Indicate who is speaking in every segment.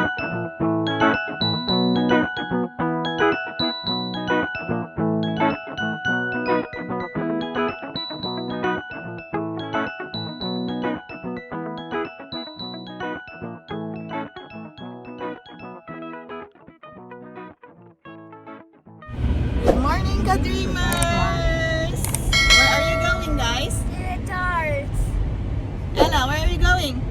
Speaker 1: Good morning, ka-dreamers! Where are you going, guys? Ella, where are you going?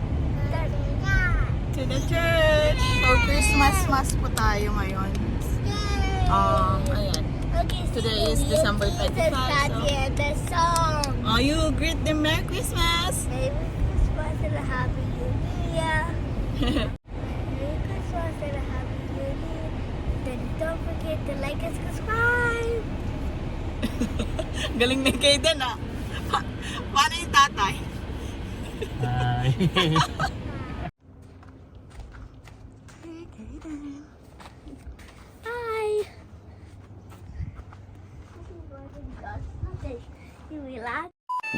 Speaker 1: To the church. So, Christmas mass po tayo ngayon. Ayan. Today is December 25. So, you greet them Merry Christmas!
Speaker 2: Merry Christmas and a Happy New Year. Merry Christmas and a Happy New Year. Then don't forget to like and subscribe.
Speaker 1: Galing ni Kaden, ah. Paano yung tatay?
Speaker 3: Hi.
Speaker 1: Hey, Kaden.
Speaker 2: Hi. You relax.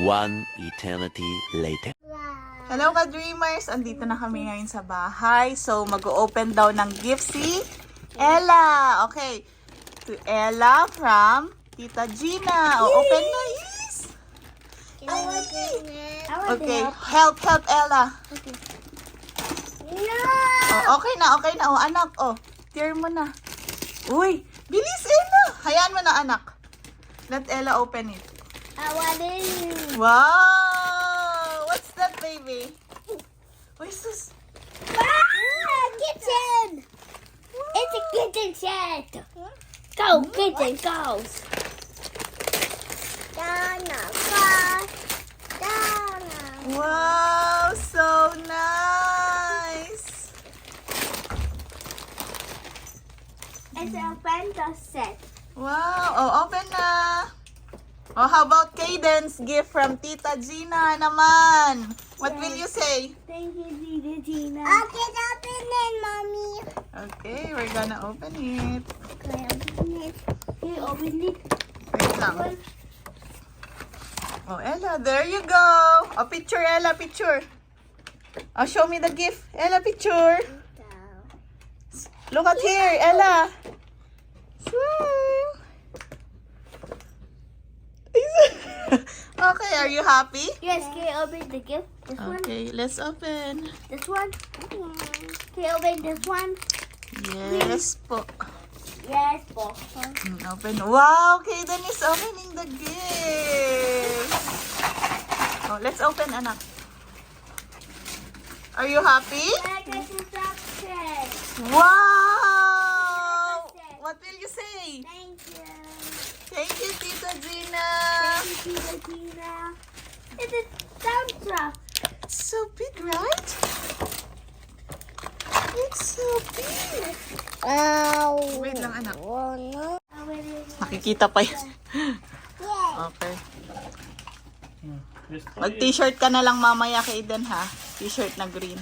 Speaker 4: One eternity later.
Speaker 1: Hello, ka-dreamers! Andito na kami ngayon sa bahay. So, mag-open daw ng gift si Ella. Okay. To Ella from Tita Gina. O, open na, yes! Okay. Help Ella.
Speaker 2: No.
Speaker 1: Oh, okay na. Oh, anak. Oh, tear mo na. Uy, bilis, Ella. Hayaan mo na, anak. Let Ella open it.
Speaker 2: I want it.
Speaker 1: Wow! What's that, baby? Uy, sus.
Speaker 2: Kitchen. It's a kitchen set. Go, kitchen, go. Donna, Donna.
Speaker 1: Wow, so nice.
Speaker 2: It's a Fanta set.
Speaker 1: Wow, oh, open na. Oh, how about Caden's gift from Tita Gina naman? What will you say?
Speaker 2: Thank you, Gina. Okay, open it, Mommy.
Speaker 1: Okay, we're gonna open it.
Speaker 2: Can I open it? Can you open it?
Speaker 1: Wait lang. Oh, Ella, there you go. Oh, picture, Ella, picture. Oh, show me the gift. Ella, picture. Look at here, Ella. Smile. Okay, are you happy?
Speaker 2: Yes, can you open the gift? This one?
Speaker 1: Okay, let's open.
Speaker 2: This one? Can you open this one?
Speaker 1: Yes po.
Speaker 2: Yes, po.
Speaker 1: Open. Wow, Kaden is opening the gift. Oh, let's open, anak. Are you happy? Wow! What will you say?
Speaker 2: Thank you.
Speaker 1: Thank you, Tita Gina.
Speaker 2: Thank you, Gina. It's a soundtrack.
Speaker 1: So big, right? It's so big. Wait lang, anak.
Speaker 2: Oh, no.
Speaker 1: Makikita pa yun. Okay.
Speaker 3: Just
Speaker 1: Mag-t-shirt ka na lang mamaya, Kaden, ha? T-shirt na green.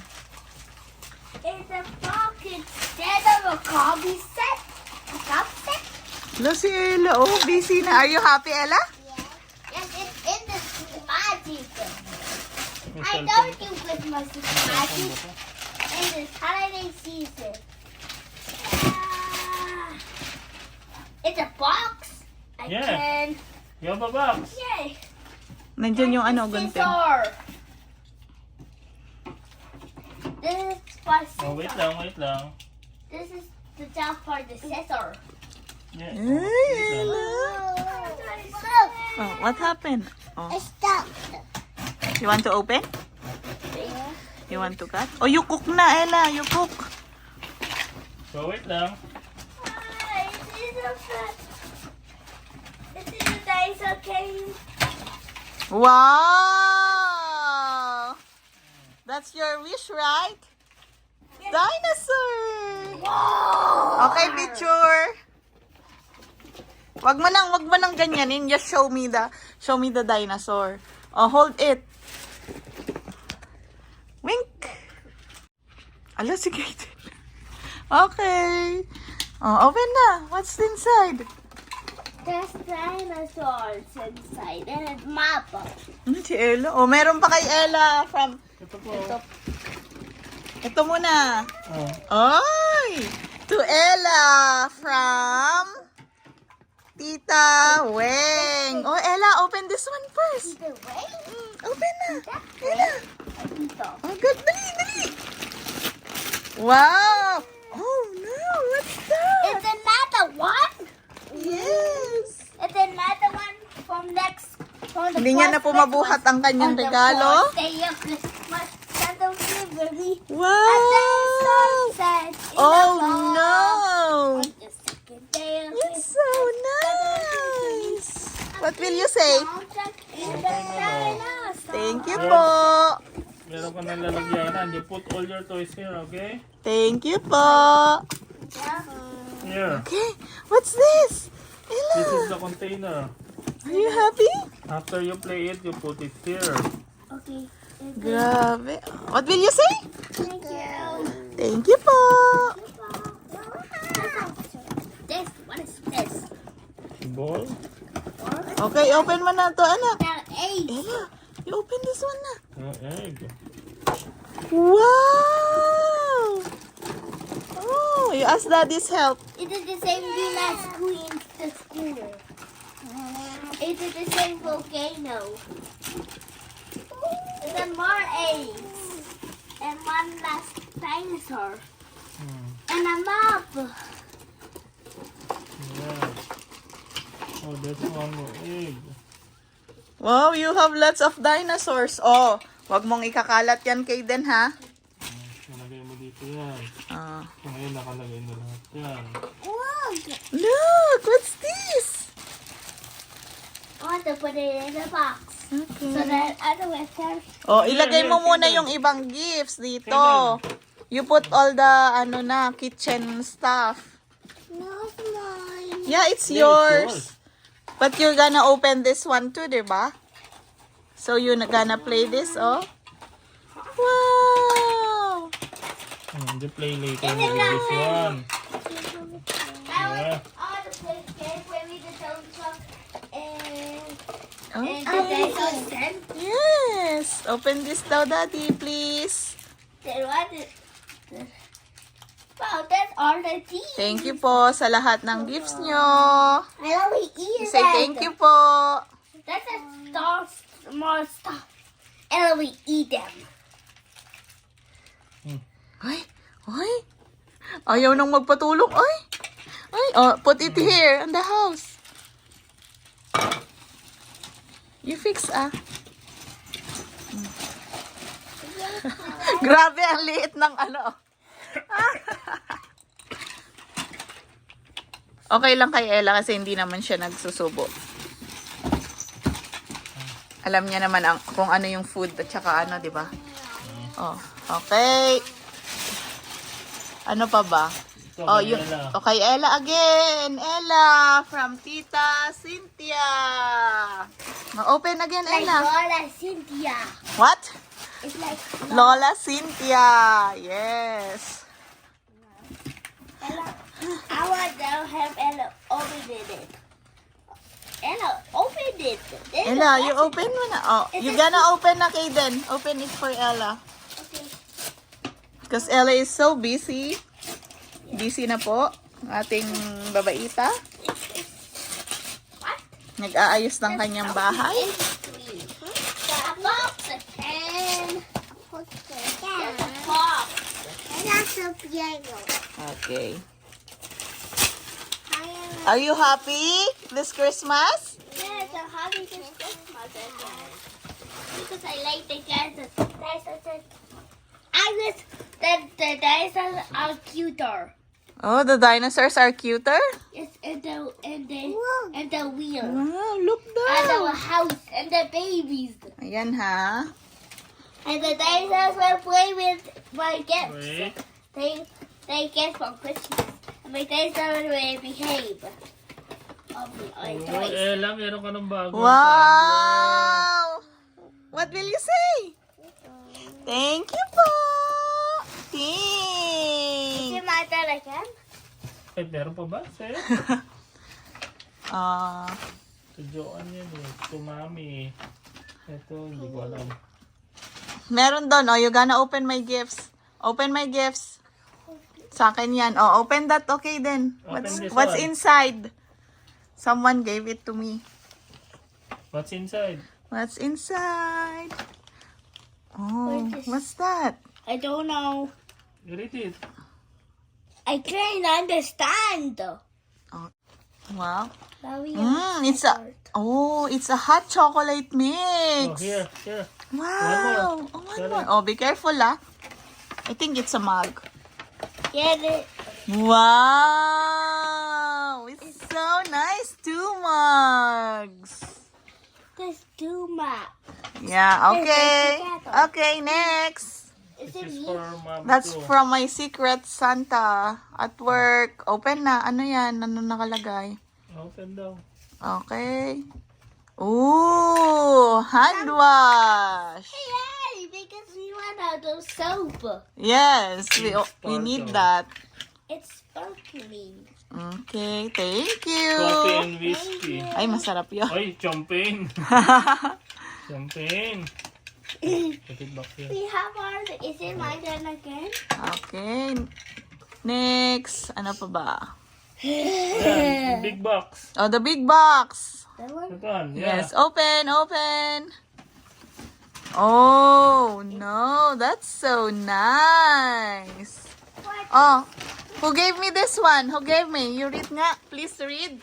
Speaker 2: It's a pocket set of a coffee set. A cup set?
Speaker 1: Hello, si Ella. Oh, busy na. Are you happy, Ella?
Speaker 2: Yes, it's in the magic.
Speaker 3: may
Speaker 2: I
Speaker 3: cellphone
Speaker 2: told
Speaker 3: ka.
Speaker 2: you Christmas is magic in this holiday season. It's a box. I
Speaker 3: Yeah.
Speaker 2: can.
Speaker 3: You have a box.
Speaker 2: Yay.
Speaker 1: Nandyan yung ano, gunting.
Speaker 2: Scissor. This is for scissor.
Speaker 3: Oh, wait lang.
Speaker 2: This is the job for the scissor.
Speaker 3: Yeah.
Speaker 1: Ay,
Speaker 3: Wait lang.
Speaker 1: Ella. Oh, what happened? Oh,
Speaker 2: It's stuck.
Speaker 1: you want to open? You want to cut? Oh, you cook na, Ella. You cook.
Speaker 3: So, wait lang.
Speaker 2: This is a dinosaur cave.
Speaker 1: Wow! That's your wish, right? Dinosaur!
Speaker 2: Wow.
Speaker 1: Okay, picture. Wag mo nang ganyanin. Just show me the dinosaur. Oh, hold it. Wink. Ala, si Kaden. Okay. Oh, open na. What's inside?
Speaker 2: There's dinosaurs inside and a map.
Speaker 1: Si Ella. Oh, meron pa kay Ella from...
Speaker 3: Ito po.
Speaker 1: Ito. Ito muna.
Speaker 3: Oh.
Speaker 1: Ay! To Ella from Tita Weng. Oh, Ella, open this one first.
Speaker 2: The way?
Speaker 1: Open na. Ella.
Speaker 2: Dito.
Speaker 1: Oh, good. Dali, dali. Wow. Oh, no. What's that?
Speaker 2: It's another one.
Speaker 1: Yes.
Speaker 2: It's another one from the
Speaker 1: Hindi niya na
Speaker 2: first
Speaker 1: po mabuhat ang kanyang
Speaker 2: on the
Speaker 1: regalo.
Speaker 2: fourth day of Christmas. Santa delivery.
Speaker 1: Wow.
Speaker 2: And then sunset in
Speaker 1: Oh,
Speaker 2: the fall.
Speaker 1: no.
Speaker 2: On the second day of
Speaker 1: It's so nice. What will you say? Thank you po.
Speaker 3: Meron ka na lalagyanan. You put all your toys here, okay?
Speaker 1: Thank you po.
Speaker 3: Here.
Speaker 1: Okay, what's this?
Speaker 3: This is
Speaker 1: Ella,
Speaker 3: the container.
Speaker 1: are you happy?
Speaker 3: After you play it, you put it here.
Speaker 2: Okay.
Speaker 1: Grabe. What will you say?
Speaker 2: Thank you.
Speaker 1: Thank you po.
Speaker 2: This, what is this?
Speaker 3: Ball.
Speaker 1: Okay, open mo na to, anak.
Speaker 2: Now, eight.
Speaker 1: Ella, you open this one na.
Speaker 3: Egg.
Speaker 1: Wow! Oh, you ask daddy's help.
Speaker 2: It is the same green as the school. It is the same volcano. There's more eggs. And one last dinosaur. And a map.
Speaker 3: Yeah. Oh, that's one more egg.
Speaker 1: Wow, you have lots of dinosaurs. Oh, wag mong ikakalat yan kay Den, ha?
Speaker 3: Nalagay mo dito yan.
Speaker 1: Ah.
Speaker 3: So, ngayon nakalagay na lahat yan.
Speaker 1: Look, what's this?
Speaker 2: I want to put it in the box.
Speaker 1: Okay.
Speaker 2: So that otherwise can
Speaker 1: Oh, ilagay mo muna yung ibang gifts dito. You put all the kitchen stuff.
Speaker 2: No, it's mine.
Speaker 1: Yeah, it's
Speaker 3: Yeah,
Speaker 1: yours. But you're gonna open this one too, diba? So you're gonna play this, oh? Wow!
Speaker 3: You play later with this one.
Speaker 2: I want to play game where we just don't talk and
Speaker 1: Okay.
Speaker 2: the dinosaur sent.
Speaker 1: Yes! Open this daw, Daddy, please.
Speaker 2: Then what is wow, that's all the tea.
Speaker 1: Thank you po sa lahat ng gifts nyo.
Speaker 2: I love eat
Speaker 1: Say thank you po.
Speaker 2: That's a star, more stuff. And we eat them.
Speaker 1: Ay, ay. Ayaw nang magpatulong. Ay, ay. Oh, put it here in the house. You fix, ah. Grabe, ang liit ng ano. Okay lang kay Ella kasi hindi naman siya nagsusubo. Alam niya naman kung ano yung food at saka ano, di ba? Oh, okay. Ano pa ba?
Speaker 3: Ito,
Speaker 1: Oh,
Speaker 3: kay
Speaker 1: yung
Speaker 3: Ella.
Speaker 1: okay, Ella again. Ella from Tita Cynthia. Ma-open again,
Speaker 2: Like
Speaker 1: Ella.
Speaker 2: Lola Cynthia.
Speaker 1: What?
Speaker 2: It's like
Speaker 1: Lola Cynthia. Yes.
Speaker 2: Ella. I want to have Ella open it. Ella, open it. There's
Speaker 1: Ella,
Speaker 2: a
Speaker 1: you
Speaker 2: button.
Speaker 1: open mo na. Oh, you gonna open na kay Den. Open it for Ella.
Speaker 2: Okay.
Speaker 1: Because Ella is so busy. Busy na po ang ating babaita.
Speaker 2: What?
Speaker 1: Nag-aayos ng kanyang bahay.
Speaker 2: The box and there's a box. And that's a piano.
Speaker 1: Okay. Are you happy this Christmas?
Speaker 2: Yes, I'm happy this Christmas again. Because I like the dinosaurs. I wish that the dinosaurs are cuter.
Speaker 1: Oh, the dinosaurs are cuter?
Speaker 2: Yes, and the wheel.
Speaker 1: Wow, look
Speaker 2: And the
Speaker 1: daw.
Speaker 2: house and the babies.
Speaker 1: Ayan ha.
Speaker 2: And the dinosaurs will play with my gifts.
Speaker 3: Wait.
Speaker 2: They get from Christmas. And my dinosaurs will behave. Of my
Speaker 3: Oh,
Speaker 2: toys.
Speaker 3: Ella, meron ka ng bago.
Speaker 1: Wow! What will you say? Thank you po.
Speaker 2: Is
Speaker 1: Thanks.
Speaker 2: it my turn again?
Speaker 3: Ay, meron pa ba? Sir?
Speaker 1: Ah,
Speaker 3: Ito, Joanne yan eh. Ito, Mami. Ito, hindi ko alam.
Speaker 1: meron doon. Oh, you gonna open my gifts. Open my gifts. Sa akin yan. Oh, open that. Okay then.
Speaker 3: Open this
Speaker 1: What's
Speaker 3: one.
Speaker 1: inside? Someone gave it to me.
Speaker 3: What's inside?
Speaker 1: What's inside? Oh,
Speaker 2: What is-
Speaker 1: what's that?
Speaker 2: I don't know.
Speaker 3: Read it.
Speaker 2: I can't understand.
Speaker 1: Wow.
Speaker 2: Mommy,
Speaker 1: It's a hot chocolate
Speaker 3: Oh,
Speaker 1: mix.
Speaker 3: here.
Speaker 1: Wow. Oh, one
Speaker 3: Got
Speaker 1: more.
Speaker 3: it.
Speaker 1: Oh, be careful, ah. I think it's a mug.
Speaker 2: Get it.
Speaker 1: Wow. It's so nice. 2 mugs.
Speaker 2: There's two maps.
Speaker 1: Yeah, okay.
Speaker 2: together.
Speaker 1: Okay, next.
Speaker 2: Is
Speaker 3: This
Speaker 2: it
Speaker 3: is
Speaker 2: me?
Speaker 3: for Mom
Speaker 1: That's
Speaker 3: too.
Speaker 1: from my secret Santa at work. Open na. Ano yan? Ano nakalagay?
Speaker 3: Open daw.
Speaker 1: Okay. Ooh, hand wash.
Speaker 2: Yay! Because we want out of soap.
Speaker 1: Yes, we
Speaker 3: Sparkle.
Speaker 1: need that.
Speaker 2: It's sparkling.
Speaker 1: Okay, thank you.
Speaker 3: Coffee and whiskey.
Speaker 1: Ay, masarap yun.
Speaker 3: Ay, champagne. Champagne. Put it back here.
Speaker 2: We have our. Is it my turn again?
Speaker 1: Okay. Next. Ano pa ba?
Speaker 3: Ayan, big box.
Speaker 1: Oh, the big box.
Speaker 2: That one?
Speaker 3: That one, yeah.
Speaker 1: Yes, open. Oh, no. That's so nice.
Speaker 2: What?
Speaker 1: Oh, who gave me this one? Who gave me? You read nga. Please read.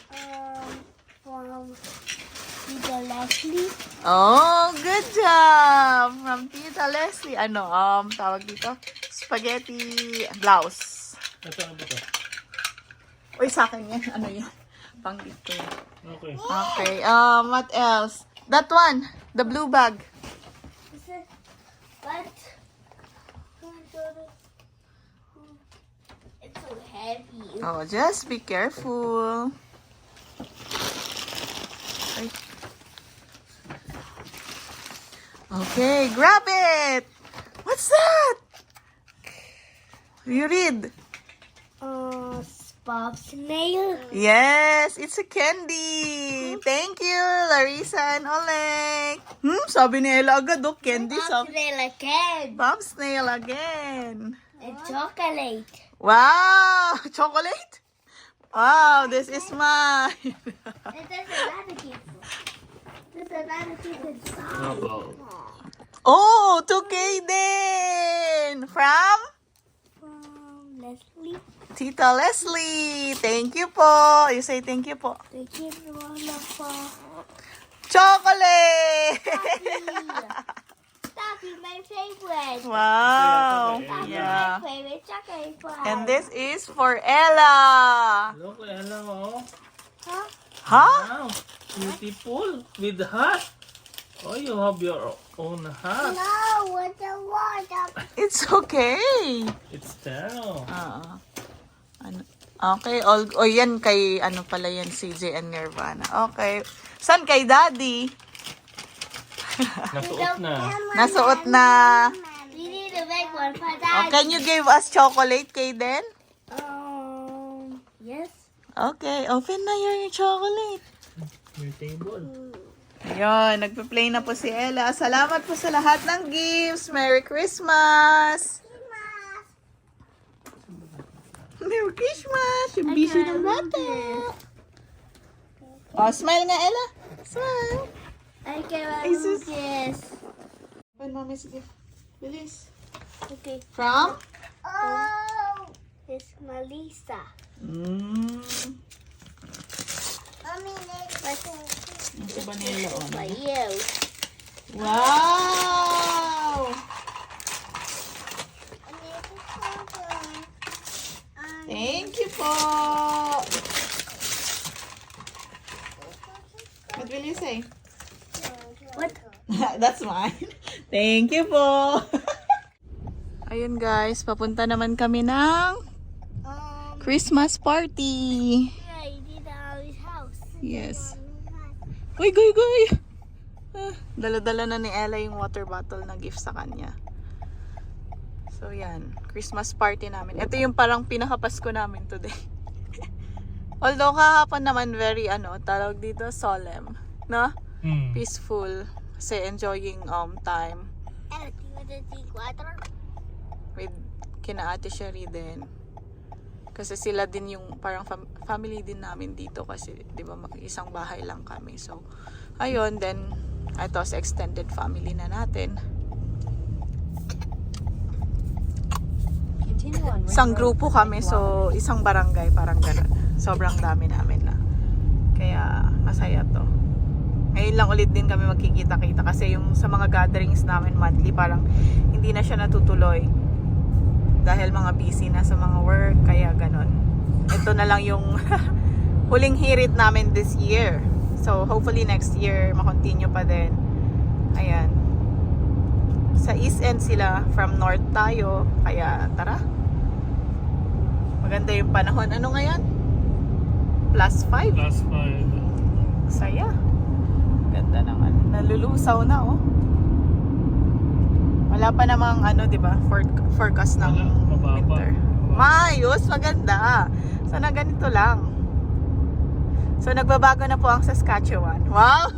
Speaker 2: From Tita Leslie.
Speaker 1: Oh, good job. From Tita Leslie. Ano, tawag dito? Spaghetti blouse.
Speaker 3: Ito, ano ba ito?
Speaker 1: Uy, sa akin yan. Ano yan? Pang-gift ko yan.
Speaker 3: Okay.
Speaker 1: Okay, what else? That one. The blue bag.
Speaker 2: Is it? What? It's so heavy.
Speaker 1: Oh, just be careful. Ay. Okay, grab it. What's that? You read.
Speaker 2: Bob Snail.
Speaker 1: Yes, it's a candy. Thank you, Larissa and Oleg. Sabi ni Ella agad, oh, candy.
Speaker 2: Bob Snail again.
Speaker 1: Bob Snail again.
Speaker 2: And chocolate.
Speaker 1: Wow, chocolate? Wow, this is mine.
Speaker 2: And there's another gift. There's another gift inside.
Speaker 3: Wow.
Speaker 1: Oh, to Kaden from
Speaker 2: Leslie.
Speaker 1: Tita Leslie. Thank you po. You say thank you po.
Speaker 2: The gift one of
Speaker 1: Chocolate!
Speaker 2: Stop, my favorite.
Speaker 1: Wow.
Speaker 2: Stop,
Speaker 1: Yeah.
Speaker 2: my favorite chocolate bar.
Speaker 1: And this is for Ella.
Speaker 3: Look, hello.
Speaker 2: Huh?
Speaker 1: Huh?
Speaker 3: Wow. Beautiful. With hat. Oh, you have your own hat.
Speaker 2: No, with the water.
Speaker 1: It's okay.
Speaker 3: It's Taro.
Speaker 1: Ano? Okay, yan kay, ano pala yan, CJ and Nirvana. Okay. San kay Daddy?
Speaker 3: Nasuot na.
Speaker 1: Nasuot na.
Speaker 2: We need to make one for
Speaker 1: Oh,
Speaker 2: Daddy.
Speaker 1: can you give us chocolate, Kaden?
Speaker 2: Yes.
Speaker 1: Okay, open na your chocolate.
Speaker 3: Your table.
Speaker 1: Ayun, nagpa-play na po si Ella. Salamat po sa lahat ng gifts. Merry Christmas! Merry Christmas! Yung busy ng bata. Oh, smile nga, Ella. Smile.
Speaker 2: Okay,
Speaker 1: Ay, sus.
Speaker 2: this.
Speaker 1: Open mommy's gift. Bilis.
Speaker 2: Okay.
Speaker 1: From?
Speaker 2: Oh, it's Melissa.
Speaker 1: Ito ba nila, oh?
Speaker 2: For you.
Speaker 1: Wow! Thank you po. What will you say?
Speaker 2: What?
Speaker 1: That's mine. Thank you po. Ayun guys, papunta naman kami ng Christmas party.
Speaker 2: Yeah, you did Ali's house.
Speaker 1: Yes. Uy, goy. Dala-dala na ni Ella yung water bottle na gift sa kanya. So yan, Christmas party namin. Ito yung parang pinaka-Pasko namin today. Although kahapon naman very tawag dito solemn, no? Peaceful kasi enjoying time with kina Ate Sherry din. Kasi sila din yung parang family din namin dito kasi 'di ba isang bahay lang kami. So ayun, then ito sa extended family na natin. Isang grupo kami, so isang barangay, parang gano'n. Sobrang dami namin na. Kaya masaya to. Ngayon lang ulit din kami magkikita-kita kasi yung sa mga gatherings namin monthly parang hindi na siya natutuloy. Dahil mga busy na sa mga work, kaya ganon. Ito na lang yung huling hirit namin this year. So, hopefully next year, makontinue pa din. Ayan. Sa East End sila, from North tayo. Kaya, tara. Maganda yung panahon. Ano ngayon? +5.
Speaker 3: +5.
Speaker 1: Saya. Ganda naman. Nalulusaw na, oh. Wala pa namang di ba, forecast ng
Speaker 3: Mababa.
Speaker 1: winter. Maayos, maganda. Sana ganito lang. So, nagbabago na po ang Saskatchewan. Wow!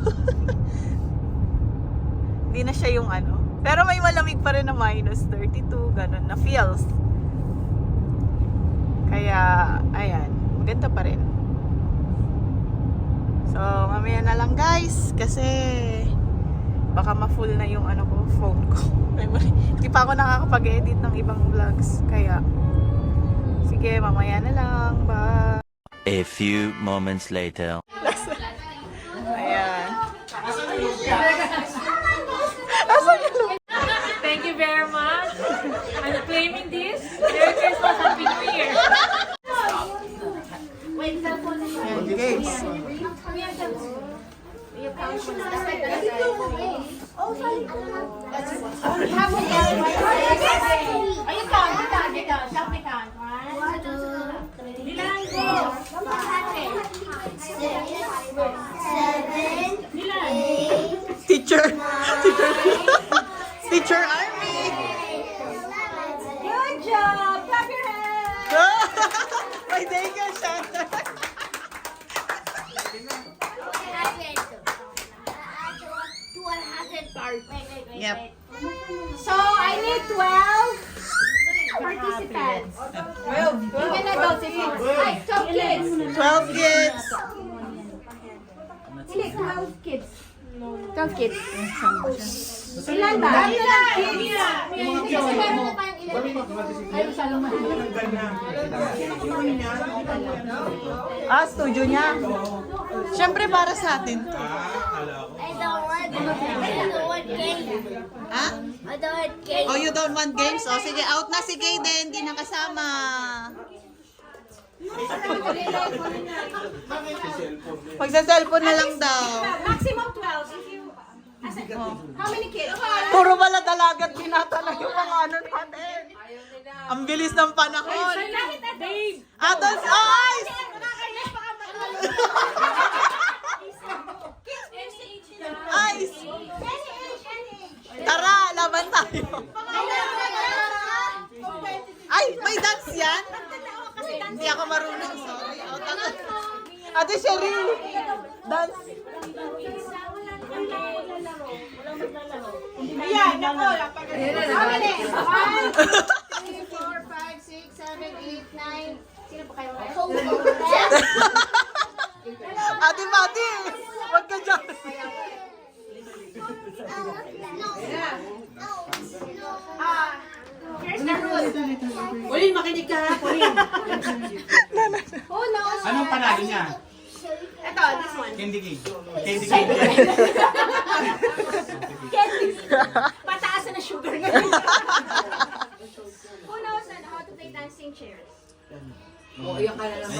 Speaker 1: Hindi na siya yung Pero may malamig pa rin na -32, ganun na feels. Kaya, ayan, maganda pa rin. So, mamaya na lang guys, kasi baka ma-full na yung phone ko. Hindi pa ako nakakapag-edit ng ibang vlogs. Kaya, sige, mamaya na lang. Bye!
Speaker 4: A few moments later.
Speaker 1: Ayan.
Speaker 5: Thank you very much. I'm claiming this. Merry Christmas, Happy New Year.
Speaker 1: Ayan, games. Teacher Army.
Speaker 5: Good job. Clap your hands.
Speaker 1: May day ka siya. Yep.
Speaker 5: So I need 12 participants. 12. Even adults if you 12 kids.
Speaker 1: 12 kids.
Speaker 5: Hindi, 12 kids. 12 kids. Ilan ba?
Speaker 1: Studio niya. Siyempre para sa atin.
Speaker 2: I don't want game.
Speaker 1: Ha?
Speaker 2: I don't want game.
Speaker 1: Oh, you don't want games? Oh, sige, out na si Gay din. Hindi na kasama. Magsa-cellphone na lang daw.
Speaker 5: Maximum 12 if you... How many kids?
Speaker 1: Puro pala dalagat binata lang yung mga natin. Ang bilis ng panahon.
Speaker 5: Dave!
Speaker 1: Adults, eyes! Eyes! Tara, laban tayo. Ay, may dance yan? Hindi ako marunong, sorry. Out ako. Ate Cheryl, dance.
Speaker 5: Ayan, ako. How many? 1,
Speaker 2: 3, 4, 5, 6, 7, 8, 9. Sino pa kayo?
Speaker 1: Ate Mati, wag ka dyan.
Speaker 5: here's the rule.
Speaker 6: Pauline, makinig ka ha, Pauline.
Speaker 5: Who knows?
Speaker 7: Anong panalo niya?
Speaker 5: Ito, this one.
Speaker 7: Candy cane. Candy cane.
Speaker 5: Pataas na sugar ngayon. Who knows how to play dancing chairs?
Speaker 6: O, iyak ka na lang.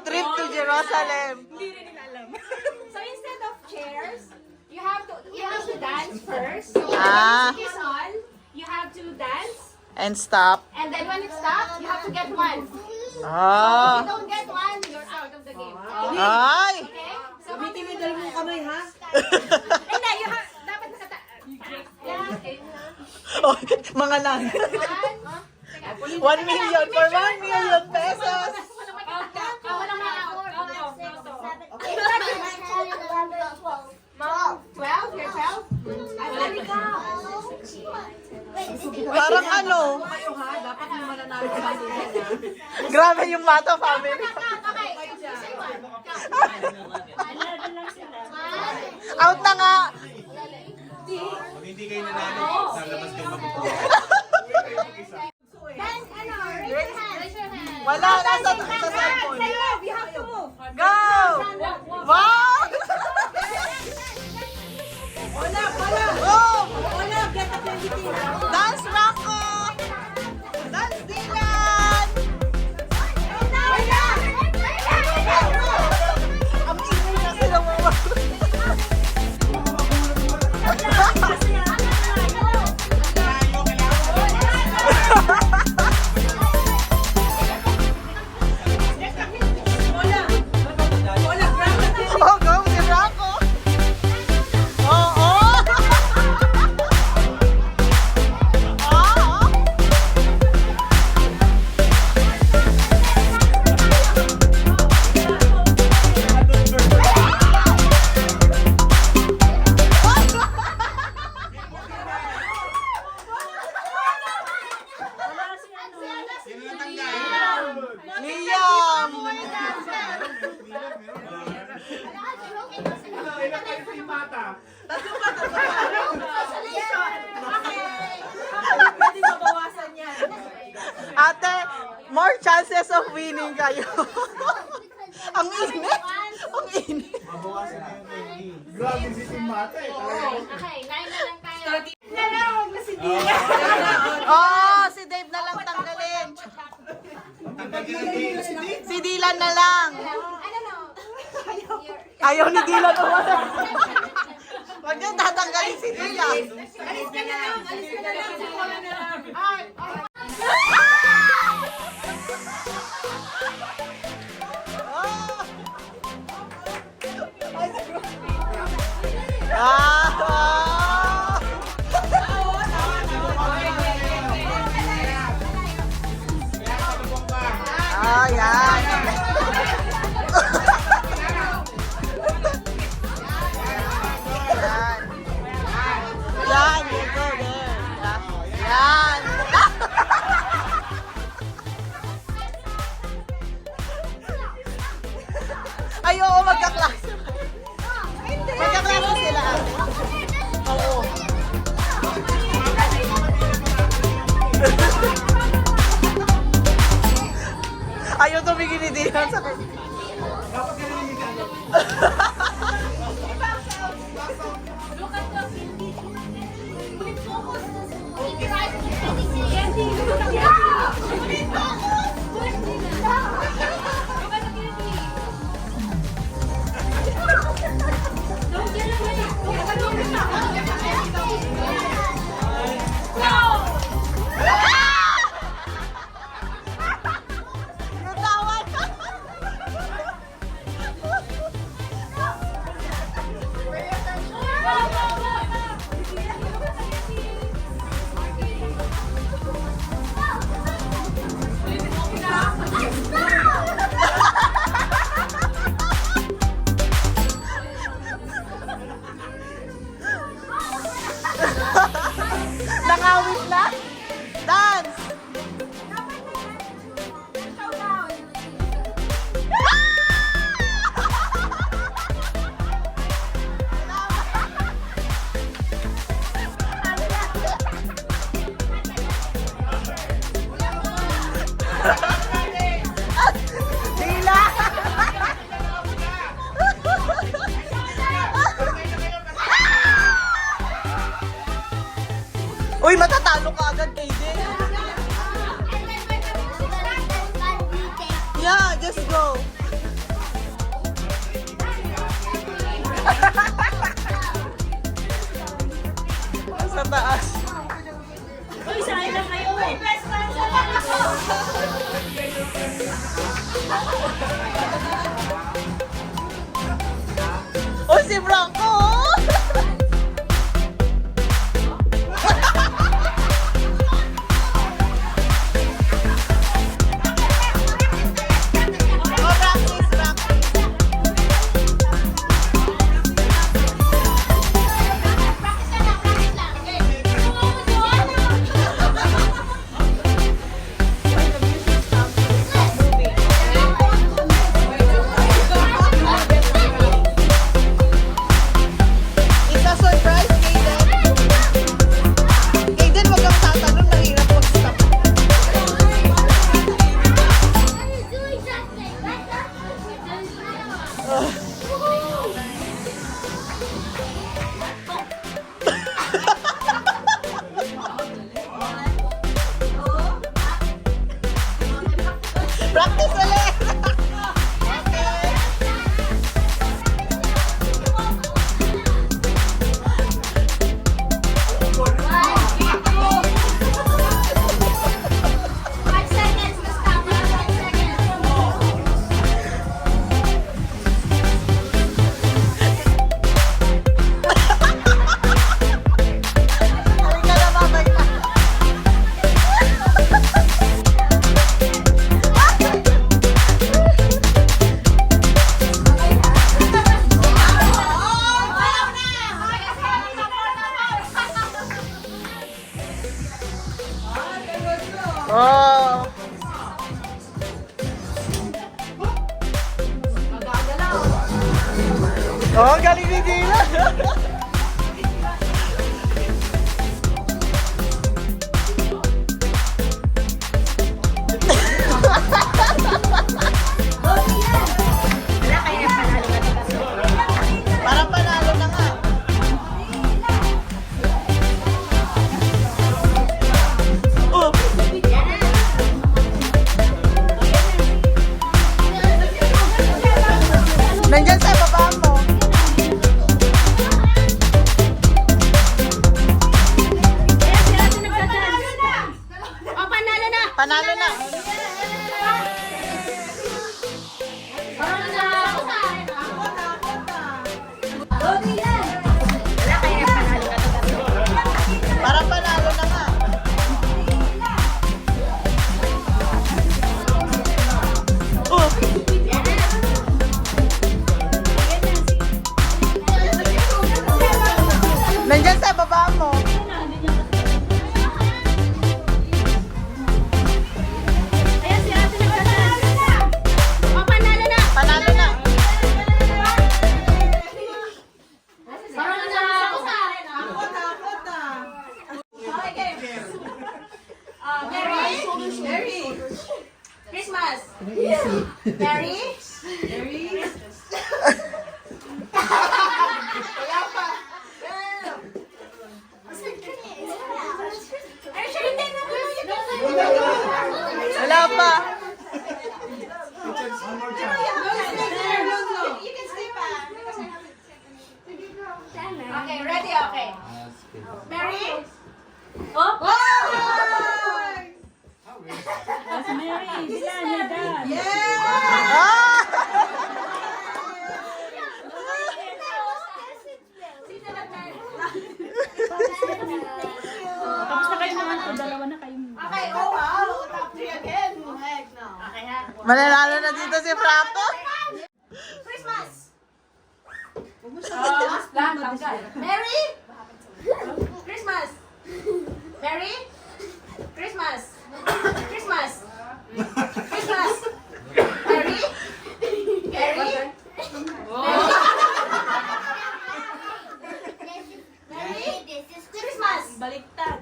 Speaker 1: Trip to Jerusalem.
Speaker 5: Hindi rin nila alam. So instead of chairs, you have to dance first. So when
Speaker 1: Ah.
Speaker 5: the music is on, you have to dance.
Speaker 1: And stop.
Speaker 5: And then when it stops, you have to get one. If you
Speaker 1: Ah.
Speaker 5: don't get one, you're out of the game.
Speaker 1: Ay.
Speaker 5: Okay? So
Speaker 6: Gamitin mo yung dalawang kamay ha.
Speaker 5: hindi, you have, dapat nakata... Yeah, okay.
Speaker 1: Oh, mga lang. 1 million for 1 million pesos.
Speaker 5: Walang makita.
Speaker 2: Mom,
Speaker 1: Parang ano?
Speaker 6: Kayo ha, dapat mo mananalo sa atin.
Speaker 1: Grabe yung Mata family. Out na nga.
Speaker 7: Kung hindi kayo nanalo, lalabas kayo magpupunta.
Speaker 5: Then, ano, raise your hand.
Speaker 1: Wala, nasa cellphone.
Speaker 6: You have to move.
Speaker 1: Go! Wow!
Speaker 6: Wala, wala.
Speaker 1: Go!
Speaker 6: Wala, get up yung bitin.
Speaker 1: Dance Rocco! Dance Dylan! Ang ingay na sila mga.
Speaker 6: Wala, grab.
Speaker 1: Oh, go si Rocco! Oh, oh! Oh!
Speaker 7: Sino natanggal?
Speaker 1: Liam!
Speaker 6: Pwede mabawasan yan.
Speaker 1: Ate, more chances of winning kayo. Ang init! Ang init!
Speaker 7: Mabawasan na yung Kenny. Grabe si Team Mata eh.
Speaker 5: Okay, 9 na lang tayo.
Speaker 1: Oh, si Dave na lang tanggalin.
Speaker 7: Tanggal ka ng Kenny.
Speaker 1: Si Dylan na lang.
Speaker 5: I don't know.
Speaker 1: Ayaw ni Dylan umasa. Huwag niyo tatanggalin si Dylan.
Speaker 6: Alis ka na lang, alis ka na lang. Wala na lang.
Speaker 1: Ah! Ah, yan. Yan. Yan, you go there. Yan. Ay, oo, magkaklase. Magkaklase sila. Oo. Ayaw tumigil ni Dylan sa kanya.
Speaker 7: Dapat ka rin hindi
Speaker 1: Natawan. Nangawit lang. Dance. Dylan. Uy, matatalo ka agad kay Din. Yeah, just go. Sa taas.
Speaker 6: Uy, saan na kayo?
Speaker 1: Uy, si Bronco. Oh! Oh, galing ni Gina! Parang panalo na nga. Oh! Nandyan sa baba mo.
Speaker 5: Oh, panalo na!
Speaker 1: Panalo na.
Speaker 5: Panalo na!
Speaker 1: Parang panalo na nga. Oh! Nandyan sa baba mo.
Speaker 5: Ayan, si ate nagtatas. Oh, panalo na!
Speaker 1: Panalo na.
Speaker 5: Panalo na!
Speaker 6: Mary.
Speaker 5: Christmas! Mary? Ay, siya hindi na
Speaker 1: Wala pa.
Speaker 5: Okay, ready? Okay. Mary? Oh! Sino nag-Mary?
Speaker 6: Tapos na kayo naman po, dalawa na kayo.
Speaker 5: Okay, oh wow! Top 3 again! Heck no. Okay ha?
Speaker 1: Mananalo na dito si Franco.
Speaker 5: Christmas! Mary? Christmas! Mary? Christmas! Christmas! Christmas! Mary? Mary? Mary? Christmas! Baliktad!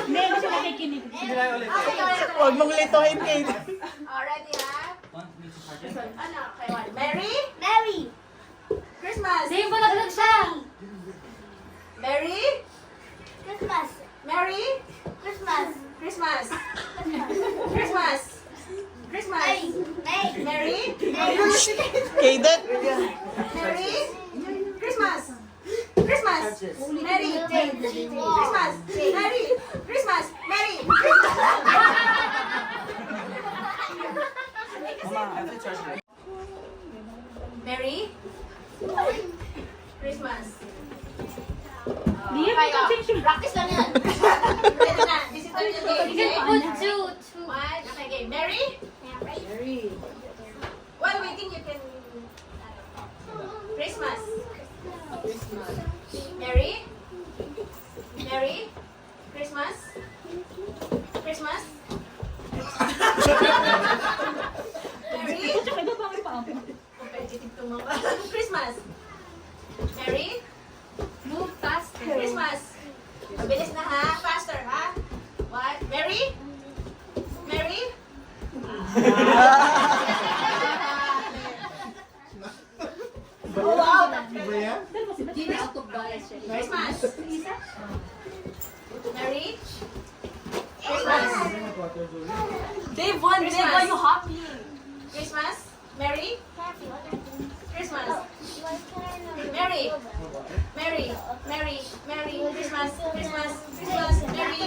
Speaker 6: Hindi, kasi nakikinig.
Speaker 1: Huwag mong lituhin, Kate.
Speaker 5: Already ha? Ano? Okay, one. Mary?
Speaker 2: Mary.
Speaker 5: Christmas!
Speaker 2: Sa'yo ba naglag siya?
Speaker 5: Mary?
Speaker 2: Christmas.
Speaker 5: Mary?
Speaker 2: Christmas.
Speaker 5: Christmas! Christmas! Christmas!
Speaker 2: May.
Speaker 5: Mary?
Speaker 1: Kaden.
Speaker 5: Mary? Christmas! Christmas! Mary! Christmas! Mary! Christmas! Mary! Mary? Christmas! Practice lang yan. Pwede na. This is the game. Okay? One. Okay, game. Mary? While waiting, you can... Christmas. Mary? Mary? Christmas? Christmas? Mary? Competitive to mga. Christmas? Mary? Move faster. Christmas? Mabilis na ha. Faster ha. What? Mary? Mary? Christmas? Mary? Christmas? Dave won. Dave, why you happy? Christmas? Mary? Christmas? Mary? Mary? Mary? Mary? Christmas? Christmas? Christmas? Mary?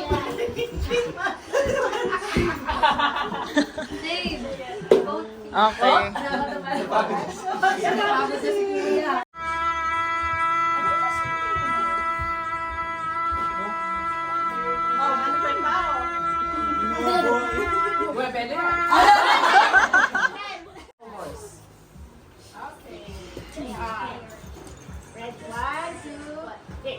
Speaker 5: Dave.
Speaker 1: Okay.
Speaker 5: Red, 1, 2, 3.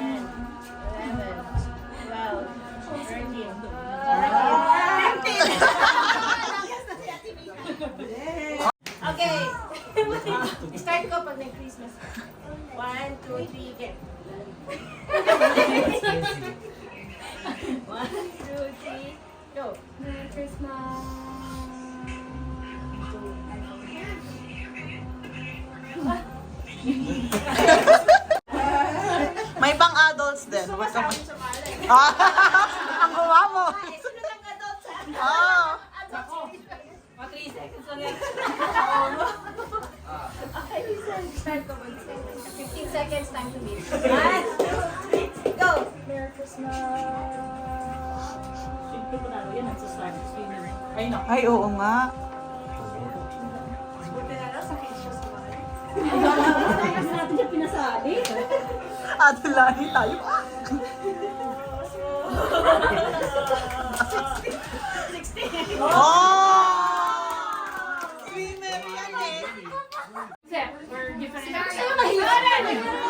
Speaker 5: Okay. Start ko pag may Christmas. 1, 2, 3, get. 1, 2, 3, go.
Speaker 2: Merry Christmas.
Speaker 1: May pang adults din. Huwag ka Ah, ang gawa mo.
Speaker 5: Sunod ang adult sa
Speaker 1: Oh.
Speaker 5: 3 seconds ulit. Okay, start ko 15 seconds time to beat. 1, 2, 3, go!
Speaker 2: Merry Christmas.
Speaker 6: Siyempre ko na yan, nagsasarap. Ay, no.
Speaker 1: Ay, oo nga.
Speaker 6: Kasi natin siya pinasabi.
Speaker 1: Ate Lani tayo. Oh! Swimmer yan eh.
Speaker 6: Except, we're different.
Speaker 5: Sa'yo mahirap!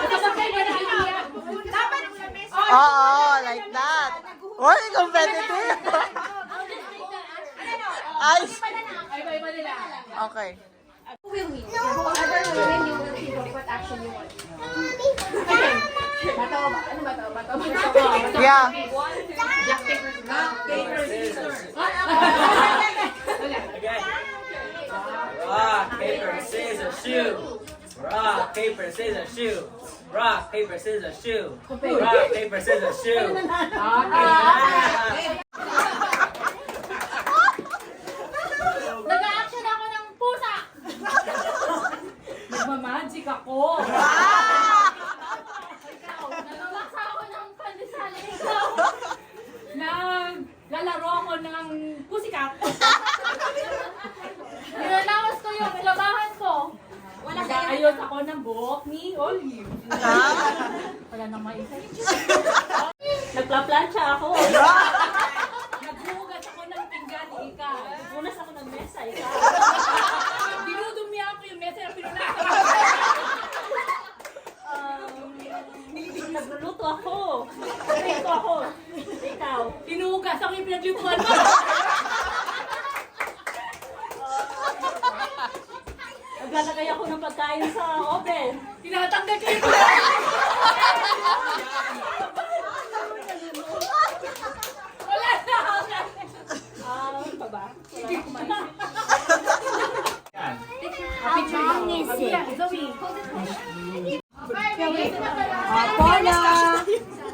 Speaker 6: Kapag kayo na nahihiya.
Speaker 5: Dapat sa mesa.
Speaker 1: Oo, like that. Uy, competitive. Ay,
Speaker 6: Ay, iba nila.
Speaker 1: okay.
Speaker 5: Who will win? Whoever will win, you will see what action you want. Okay. Bato ba? Ano bato? Bato?
Speaker 1: Yeah.
Speaker 5: 1, 2, black paper, scissors.
Speaker 8: Rock, paper, scissors, shoe. Rock, paper, scissors, shoe. Rock, paper, scissors, shoe. Rock, paper, scissors, shoe.
Speaker 6: Nag-a-action ako ng pusa. Nagmamagic ako. Nagmamasa ako ng pandesal. Naglalaro ako ng pusikat. Nilalawas ko yung labahan ko. Nag-aayos ako ng buhok ni Olive. Wala nang maisip. Nagpa-plancha ako. Naghuhugas ako ng pinggan ni Ika. Punas ako ng mesa, Ika. Dinudumi ako yung mesa na pinunasan. Nagluluto ako. Prito ako. Ikaw. Hinuhugas ako yung pinaglutuan mo. Naglalagay ako ng pagkain sa oven. Tinatanggal ko yung wala na. Ano pa ba? Wala na kumain.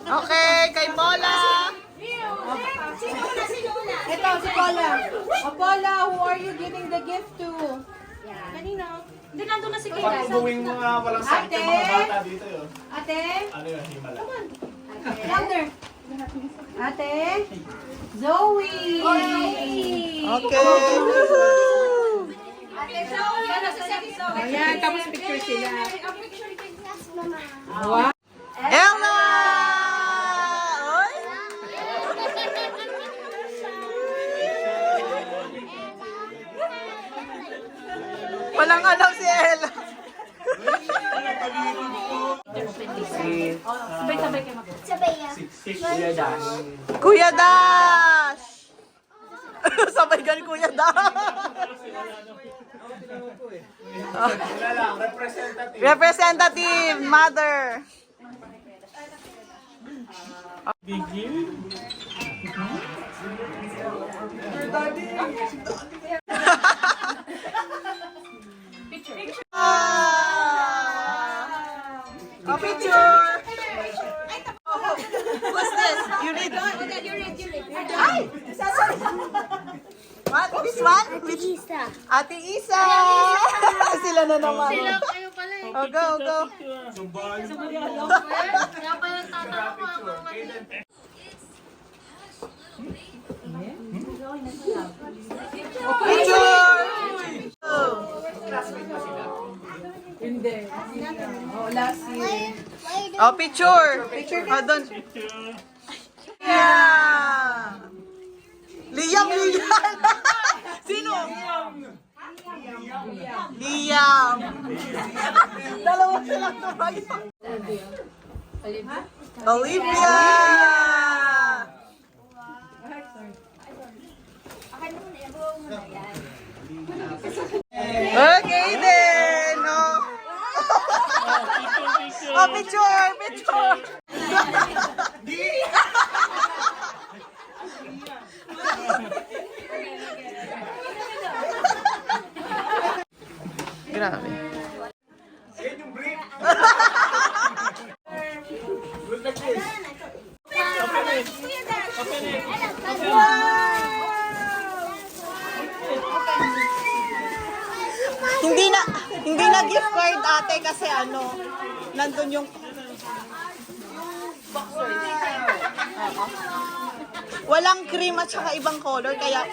Speaker 1: Okay, kay Mola.
Speaker 5: Ito, si Paula. Paula, who are you giving the gift to? Kanina. Hindi, nandun na si Kay.
Speaker 7: Pag-uwing mga walang sakit yung mga bata dito yun.
Speaker 5: Ate?
Speaker 7: Ano yun, himala?
Speaker 5: Louder. Ate? Zoe!
Speaker 1: Okay.
Speaker 5: Ate Zoe! Ano si Ate Zoe?
Speaker 6: Ayan, tapos picture sila.
Speaker 2: A picture can yes, Mama.
Speaker 1: Ella! Uy!
Speaker 8: Si
Speaker 6: Sabay-sabay kayo mag-
Speaker 2: Sabay ya.
Speaker 8: Kuya Dash.
Speaker 1: Kuya Dash! Sabay ka ni Kuya Dash!
Speaker 7: Wala lang, representative.
Speaker 1: Representative, mother.
Speaker 3: Bigil.
Speaker 1: A picture. Who's this? You read. Ay! What? This one? Which?
Speaker 2: Isa.
Speaker 1: Ate Isa! Sila na naman.
Speaker 5: Kayo pala eh.
Speaker 1: Oh, go, go.
Speaker 5: Kaya pala tatanong ko ang mga
Speaker 1: Picture! Oh, picture. Oh, doon. Yeah. Liam. Sino? Liam. Dalawa silang tumayo. Olivia. Okay then. Oh. Oh, picture. Grabe.
Speaker 7: Yan yung brief. Look at this.
Speaker 1: Hindi na gift card ate kasi ano, nandun yung walang cream at saka ibang color kaya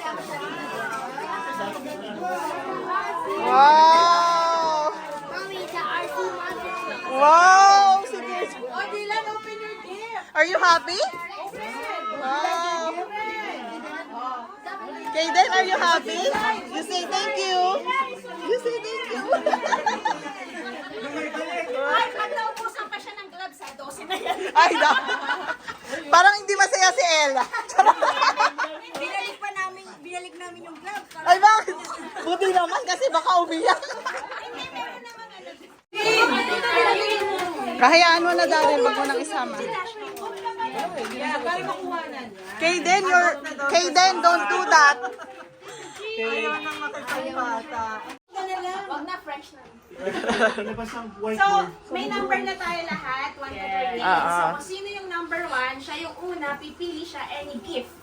Speaker 1: wow!
Speaker 2: Mommy, the RC mother.
Speaker 1: Wow! Sige. Are you happy? Wow! Kaden, are you happy? You say thank you. You say thank you.
Speaker 5: Ay, pag naubusan pa siya ng gloves, 12 na yan.
Speaker 1: Ay, na. Parang hindi masaya si Ella.
Speaker 5: Binalik namin yung gloves.
Speaker 1: Ay, bakit? Buti naman kasi baka umiyak. Kahayaan mo na, Daryl. Wag mo nang isama. Kaden, don't do that.
Speaker 5: Wag na, fresh na.
Speaker 9: So, may number na tayo lahat, 1 to 13. So, kung sino yung number 1, siya yung una, pipili siya any gift.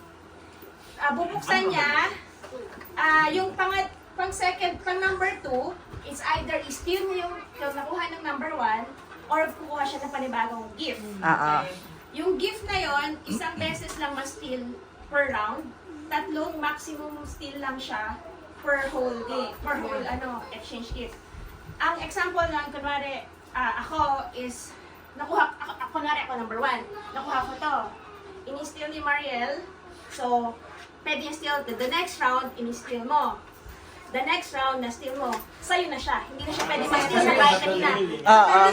Speaker 9: Bubuksan niya, yung pang second, pang number 2, it's either i-steal niya yung nakuha ng number 1, or kukuha siya ng panibagong gift. Yung gift na yon, isang beses lang ma-steal per round, 3 maximum steal lang siya per whole day, per whole exchange gift. Ang example lang, kunwari, ako is, kunwari ako number 1, nakuha ko to. Ini-steal ni Mariel, so, pwede yung steal, the next round, ini-steal mo. The next round, na-steal mo. Sa'yo na siya. Hindi na siya pwede ma-steal na kahit kanina.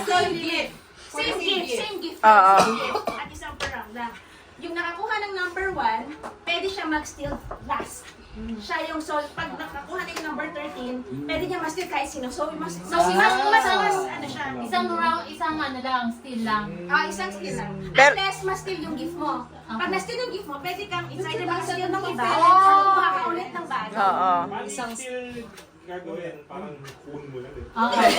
Speaker 9: Same gift. Same gift. At isang per round lang. Yung nakakuha ng number 1, pwede siya mag-steal last. Siya yung pag nakakuha na yung number 13, pwede niya ma-steal kahit sino. So, mas siya.
Speaker 6: Isang round, isang ano lang, still lang.
Speaker 9: Isang steal lang.
Speaker 1: Pero-
Speaker 9: Unless ma-steal yung gift mo. Pag na-steal yung gift mo, pwede kang inside na mag-steal ng iba, or kuha ka ulit ng bago.
Speaker 1: Oo.
Speaker 7: Isang still gagawin, parang phone mo lang.
Speaker 6: Okay.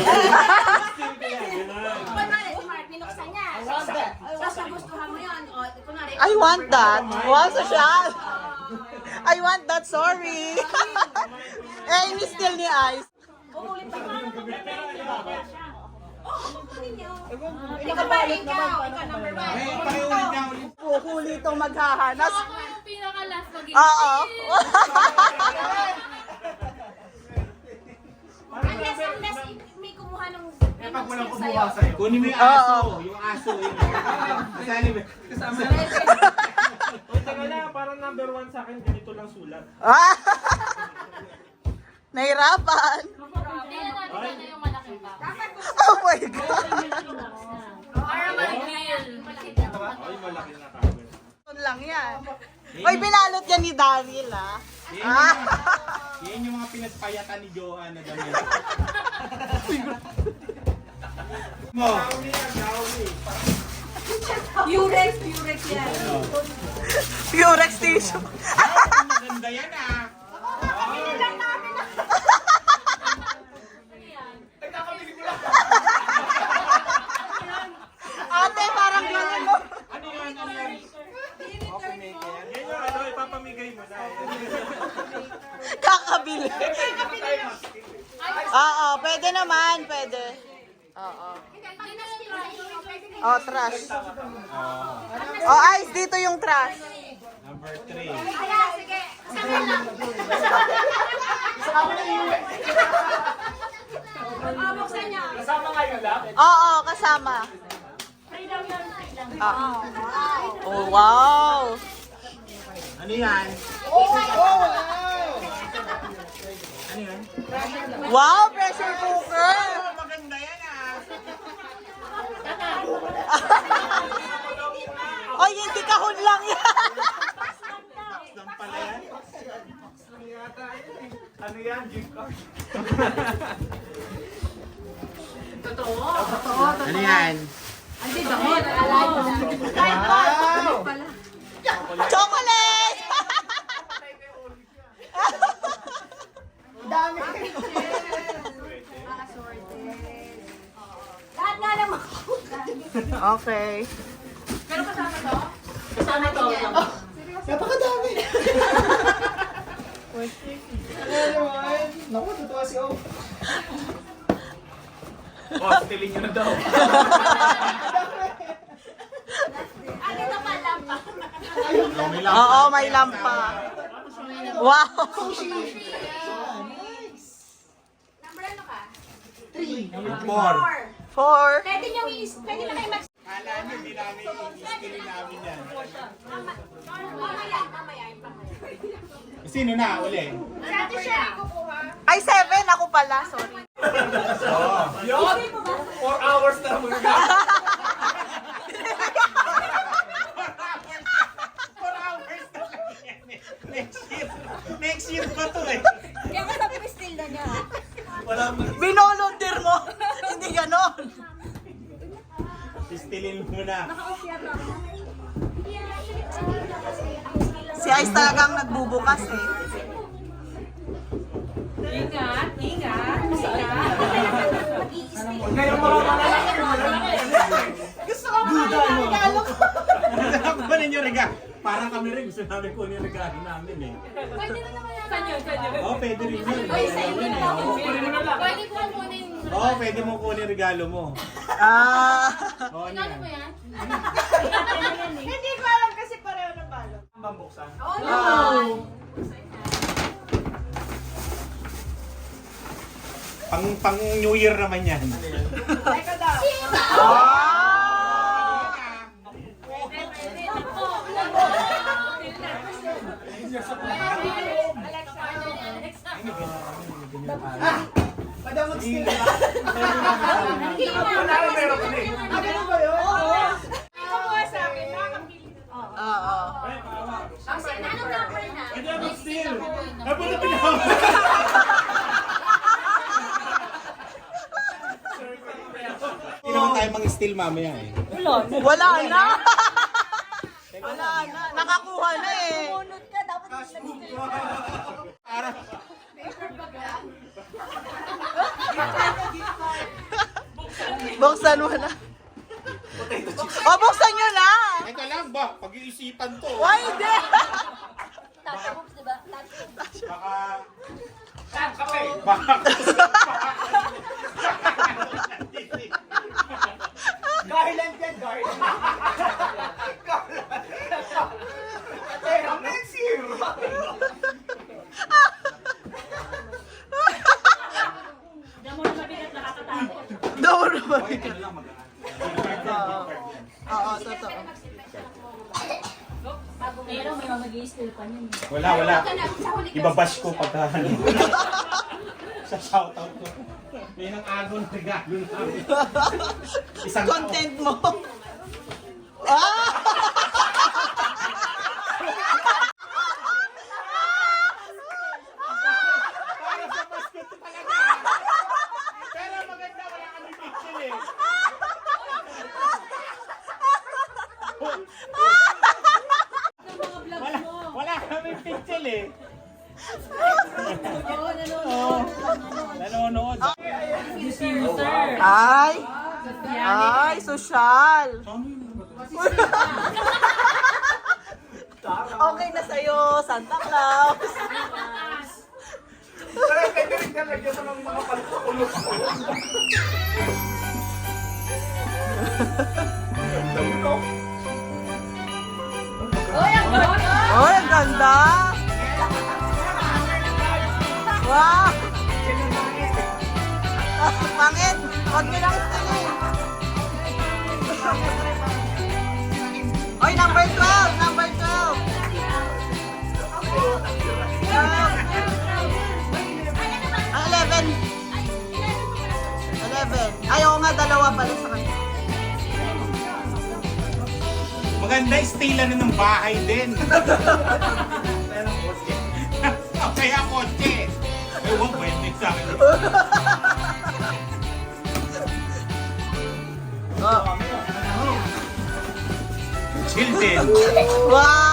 Speaker 9: Kunwari, si Mark, binuksan niya. Tapos nagustuhan mo yun. O, kunwari,
Speaker 1: I want that. Wow, social. I want that, sorry. Ini still ni Ice.
Speaker 9: uulit pa yung ikaw ba, ikaw number 1.
Speaker 7: Pakiulit niya ulit.
Speaker 1: Huli itong maghahanas.
Speaker 6: Ako yung pinaka-last maging
Speaker 1: Oo.
Speaker 9: Unless may kumuha ng
Speaker 7: Pag walang
Speaker 9: steal
Speaker 7: kumuha
Speaker 9: sa'yo.
Speaker 7: sa'yo. Kunin mo yung aso. Yung aso. Kasali mo.
Speaker 3: Uy, teka lang, parang number 1 sa akin, ganito lang sulat.
Speaker 1: Ah! Nahirapan.
Speaker 6: Hindi na natin ano yung malaking box.
Speaker 1: Oh my God.
Speaker 6: Para mag
Speaker 1: yan. Uy, binalot yan ni Daryl, ah.
Speaker 7: Yan yung mga pinagpayatan ni Johan na damit. Mo.
Speaker 9: Purex yan.
Speaker 1: Purex tissue.
Speaker 7: Maganda yan ah.
Speaker 1: Ate, parang gano'n mo.
Speaker 7: Ano yan? Ano yan? Coffee maker. Yan yung ano, ipapamigay mo na.
Speaker 1: Kakabili. Oo, pwede naman, pwede. Oo. Oh, trash. Oh, ice, dito yung trash.
Speaker 7: Number 3.
Speaker 5: Kaya, sige. Kasama lang.
Speaker 9: Buksan niyo.
Speaker 8: Kasama kayo lang?
Speaker 1: Oo, kasama. Oh, wow.
Speaker 7: Ano yan? Ano yan?
Speaker 1: Wow, pressure cooker.
Speaker 7: Oh, maganda yan ah.
Speaker 1: Ay, hindi kahon lang yan.
Speaker 7: Box lang pala yan.
Speaker 3: Ano yan? Gift card?
Speaker 7: Ano yan?
Speaker 1: Chocolate!
Speaker 9: Lahat nga naman.
Speaker 1: Okay.
Speaker 6: Kasama to.
Speaker 7: Napakadami. Naku, totoo si O.
Speaker 3: Oh, stilin nyo na daw.
Speaker 1: Oo, may lampa. Wow.
Speaker 9: Number ano ka?
Speaker 7: 4.
Speaker 1: 4.
Speaker 9: Pwede na kayo mag...
Speaker 7: Kala nyo, hindi namin i-skillin namin yan.
Speaker 9: Mamaya.
Speaker 7: Sino na? Uli.
Speaker 9: Si Ate Sherry kukuha.
Speaker 1: Ay, 7. Ako pala. Sorry.
Speaker 3: Yun! 4 hours na mga.
Speaker 7: 4 hours na lang yan eh. Next year pa to eh.
Speaker 9: Kaya ka sabi still na niya.
Speaker 1: Binolondir mo. Hindi ganon.
Speaker 7: Istilin mo na.
Speaker 1: Si Ice talagang nagbubukas eh.
Speaker 9: Ingat.
Speaker 3: Ngayon
Speaker 1: Gusto ko makakita ng regalo ko.
Speaker 7: Kunin yung regalo. Parang kami rin gusto namin kunin yung regalo namin eh.
Speaker 6: Kanyo.
Speaker 7: Oo, pwede rin yun.
Speaker 6: Pwede ko kunin.
Speaker 7: Oo, pwede mo kunin yung regalo mo. Oo, ano yan?
Speaker 6: yan?
Speaker 9: Hindi ko alam kasi pareho ng balot.
Speaker 3: Bambuksan.
Speaker 7: Pang New Year naman yan.
Speaker 9: Teka daw. Kukuha sa akin. Nakakapili.
Speaker 1: Oo.
Speaker 9: Anong number na?
Speaker 7: Ito ang mag-steal. Napunta pinawa. Hindi naman tayo mang-steal mamaya eh.
Speaker 1: Wala na. Wala na. Nakakuha na eh.
Speaker 9: Bunot ka, dapat
Speaker 7: Parang
Speaker 1: Buksan mo na. O, buksan nyo na.
Speaker 7: Teka lang ba? Pag-iisipan to.
Speaker 1: Why hindi?
Speaker 7: Baka...
Speaker 3: Garland yan, Garland. Next year.
Speaker 6: Diyan mo na mabigat nakakatakot.
Speaker 1: Daw naman. Oo, totoo.
Speaker 6: Pero may mag-i-steal pa niyan.
Speaker 7: Wala. Ibabash ko pagka sa shoutout ko. May nang agon regalo namin. Isang
Speaker 1: Content mo. Ah!
Speaker 7: Wala kami picture eh. Nanonood.
Speaker 1: Ay, sosyal. Okay na sa'yo, Santa Claus.
Speaker 6: Oy, ang ganda!
Speaker 1: Oh, ang ganda. Wow. Pangit. Huwag nyo lang istilin. Oy, number 12. Number 12. 11. 11. Ay, oo nga, dalawa pala sa kanya.
Speaker 7: Maganda style na ng bahay din. Kaya kotse. Ay, wag pwede sa akin. Chill din.
Speaker 1: Wow!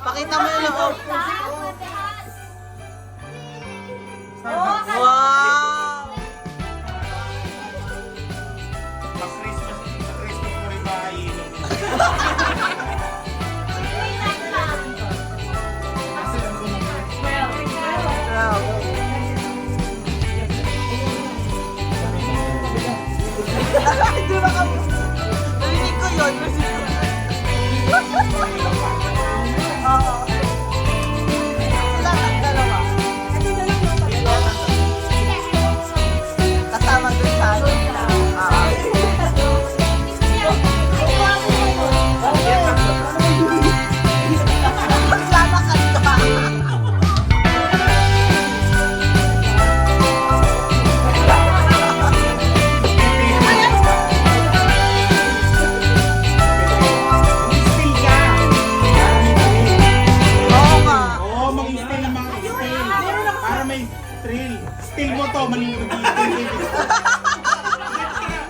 Speaker 1: Pakita mo yung loob. Wow!
Speaker 7: Pag-Christmas mo rin bahay.
Speaker 1: Wow. Hindi ba kami? Narinig ko yun. Oo. Sila ang dalawa. Kasama dun sa atin. Maglalakan ka.
Speaker 7: Style ka.
Speaker 1: Oo nga.
Speaker 7: Oo, mag-style ng mga style. Para may thrill. Style mo to, manilog yung style.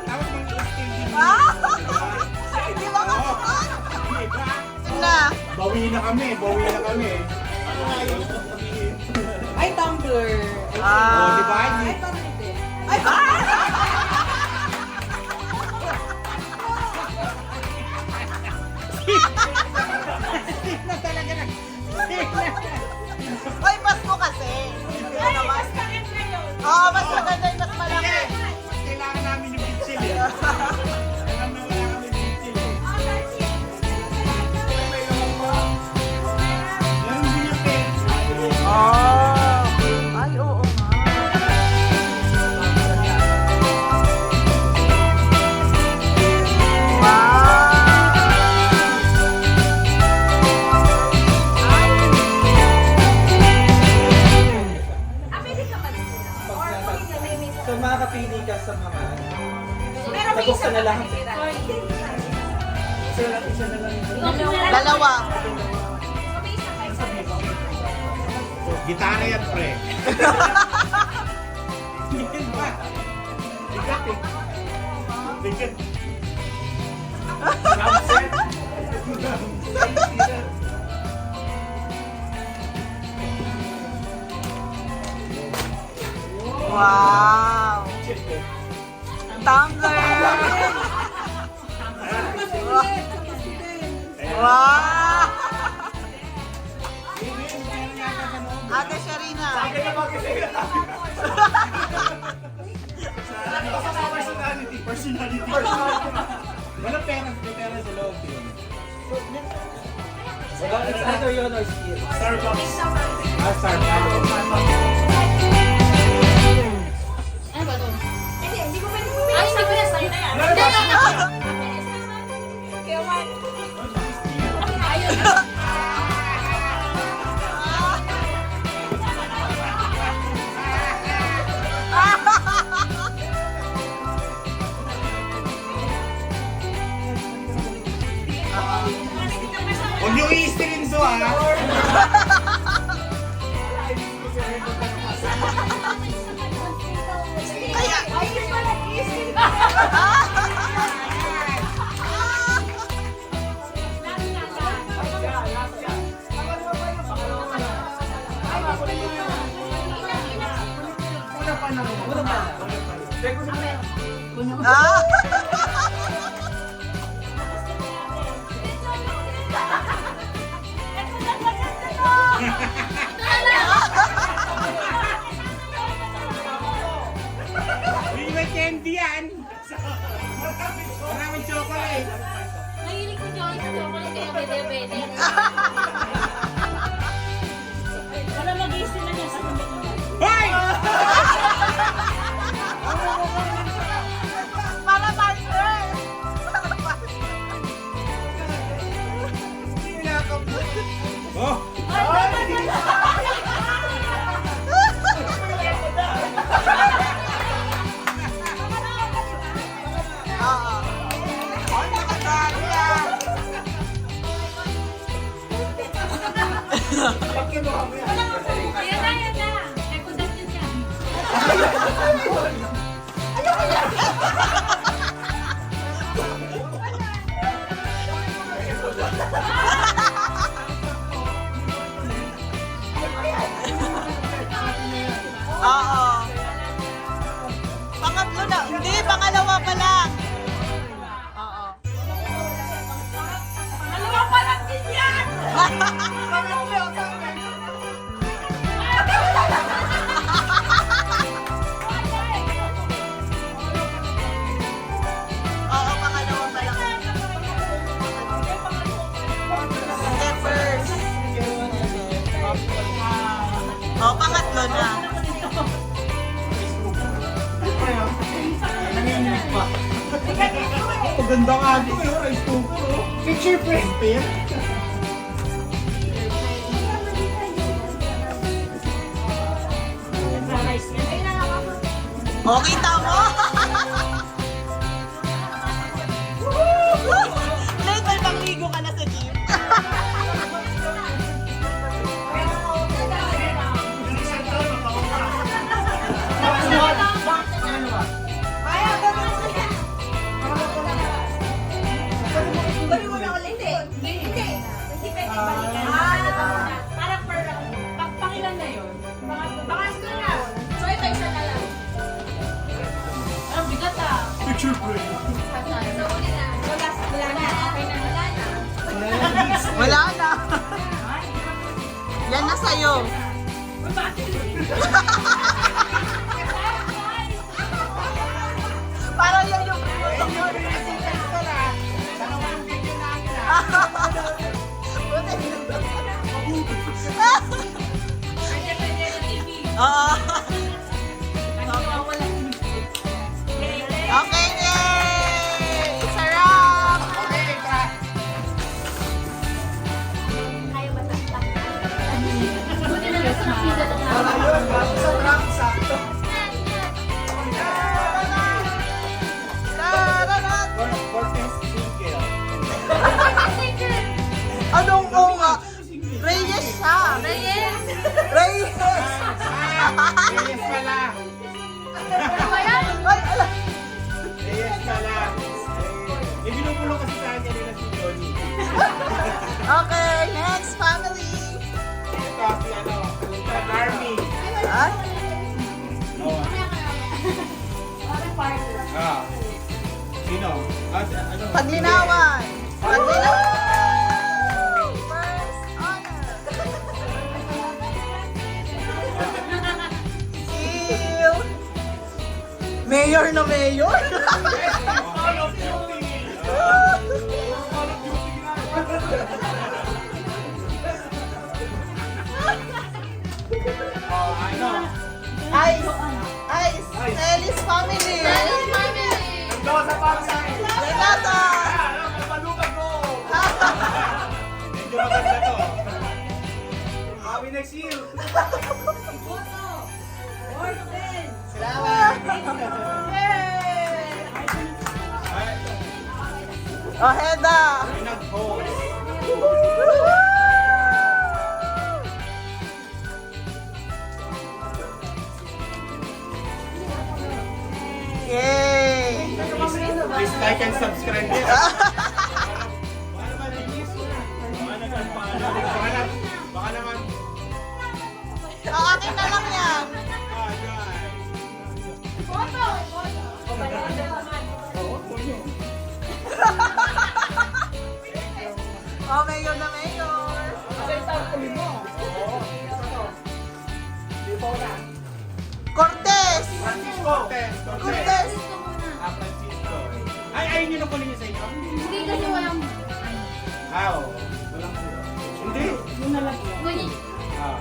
Speaker 7: Tapos mag-style din.
Speaker 1: Hindi ba ka?
Speaker 7: Diba?
Speaker 1: Na.
Speaker 7: Bawi na kami, bawi na kami. Ano nga yun?
Speaker 6: Ay, tumbler.
Speaker 7: Oh, di ba? Hindi- na talaga na.
Speaker 1: Ay, Pasko kasi. Hindi na naman. Oo, mas maganda yung mas malaki.
Speaker 7: Kailangan namin yung pitchil eh. Alam na wala kami pitchil eh. Meron din yung pet.
Speaker 1: Oh. Ay, oo nga.
Speaker 8: So makakapili ka sa mga
Speaker 9: Pero may isa na lang.
Speaker 8: isa na lang.
Speaker 1: Dalawa.
Speaker 7: Gitara yan, pre. Yan ba? Bigat eh. Bigat. Ramset.
Speaker 1: Wow. Tumbler. Wow. Ate Sharina.
Speaker 7: Personality. Wala pera, may pera sa loob yun.
Speaker 8: It's either yun or skill.
Speaker 7: Starbucks. Starbucks.
Speaker 6: Ano ba ito?
Speaker 9: Hindi ko pwede
Speaker 6: Ay, hindi ko na sa'yo na yan.
Speaker 9: Kaya one.
Speaker 6: Ayun.
Speaker 7: Huwag niyong i-stilin so ah. Hindi may candy yan. Maraming chocolate.
Speaker 5: Mahilig ko dyan sa chocolate kaya bede-bede.
Speaker 6: Wala mag-iisip na niya sa kumbit niya.
Speaker 7: Hoy!
Speaker 1: Para master!
Speaker 7: Oh!
Speaker 1: Oo. Ay, nakadali yan.
Speaker 5: Ayan na, ayan na. May kudas din yan.
Speaker 1: Oo. Pangatlo na. Hindi, pangalawa pa lang. Oo.
Speaker 5: Dalawa pa lang din yan!
Speaker 1: Oo, pangalawa pa lang. Hindi, first. Oo, pangatlo na.
Speaker 7: Nanginginig pa. Maganda nga ito eh, rice cooker oh. Picture frame pin.
Speaker 1: O, kita mo? Late, may pangligo ka na sa jeep.
Speaker 9: Parang per round. Pangilan na yun? Pangatlo na. So ito, isa na lang.
Speaker 5: Ang bigat ah.
Speaker 7: Picture frame.
Speaker 9: So uli na. Wala na. Okay na. Wala na.
Speaker 1: Wala na. Yan na sa'yo. Parang yan yung Oo. Okay, yay! Sarap!
Speaker 5: Buti na lang sa pizza na
Speaker 1: Anong oo nga? Reyes siya!
Speaker 5: Reyes!
Speaker 1: Reyes!
Speaker 7: Reyes pala.
Speaker 5: Ano ba yan?
Speaker 1: Ay, ala!
Speaker 7: Reyes pala. Eh, binubulong kasi sa akin nila si Johnny.
Speaker 1: Okay, next family!
Speaker 7: Ito si ano, sa Darby.
Speaker 1: Ah?
Speaker 7: Oh. Ah. Sino? Ah, ano?
Speaker 1: Paglinawan! Paglinawan! First honor! Seal! Mayor na mayor!
Speaker 7: Call of Duty. Call of Duty na. Oh, ano?
Speaker 1: Ice! Ice! Ellis family!
Speaker 7: Ito sa pamilya.
Speaker 1: Renata!
Speaker 7: Ano, kapalugag ko. Medyo maganda to. Happy next year.
Speaker 1: Salamat! Oh, Heda!
Speaker 7: May nag-host.
Speaker 1: Yay!
Speaker 7: like and subscribe din. Baka naman.
Speaker 1: Akin na lang yan. Oh, mayor na mayor. Cortez!
Speaker 7: Francisco.
Speaker 1: Cortez!
Speaker 7: Francisco. Ay, yun ang kunin niyo sa inyo?
Speaker 5: Hindi kasi walang...
Speaker 7: Oo. Hindi. Ah.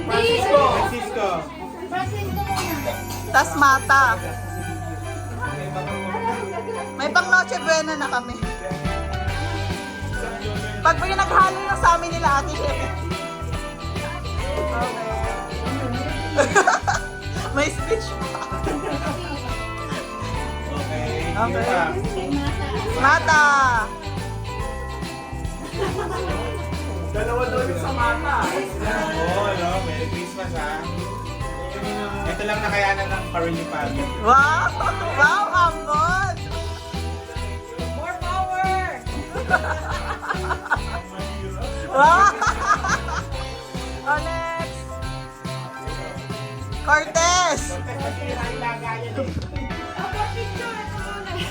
Speaker 5: Francisco!
Speaker 7: Francisco.
Speaker 5: Francisco muna.
Speaker 1: Tas mata. May pang Noche Buena na kami. Pag may naghalo yung sa amin nila, Ate Shelly. May speech pa.
Speaker 7: Okay.
Speaker 1: Okay.
Speaker 7: Sino pa?
Speaker 1: Mata.
Speaker 3: Dalawa daw yung sa mata.
Speaker 7: Oo, no? Merry Christmas, ha? Ito lang nakayanan ng Parilipan.
Speaker 1: Wow! Wow, Ambon!
Speaker 9: More power!
Speaker 1: Wow! Oh, next! Cortez!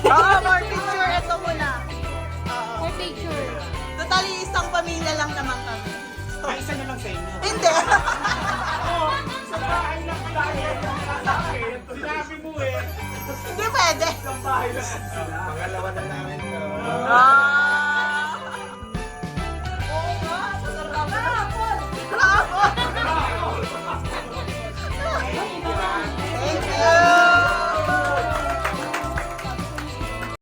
Speaker 1: Oh, more picture. Ito muna.
Speaker 5: For picture.
Speaker 1: Totally, isang pamilya lang naman kami.
Speaker 7: Ay, isa na lang sa inyo.
Speaker 1: Hindi.
Speaker 7: Sa bahay lang tayo. Sinabi mo eh.
Speaker 1: Hindi pwede.
Speaker 7: Pangalawa na namin to.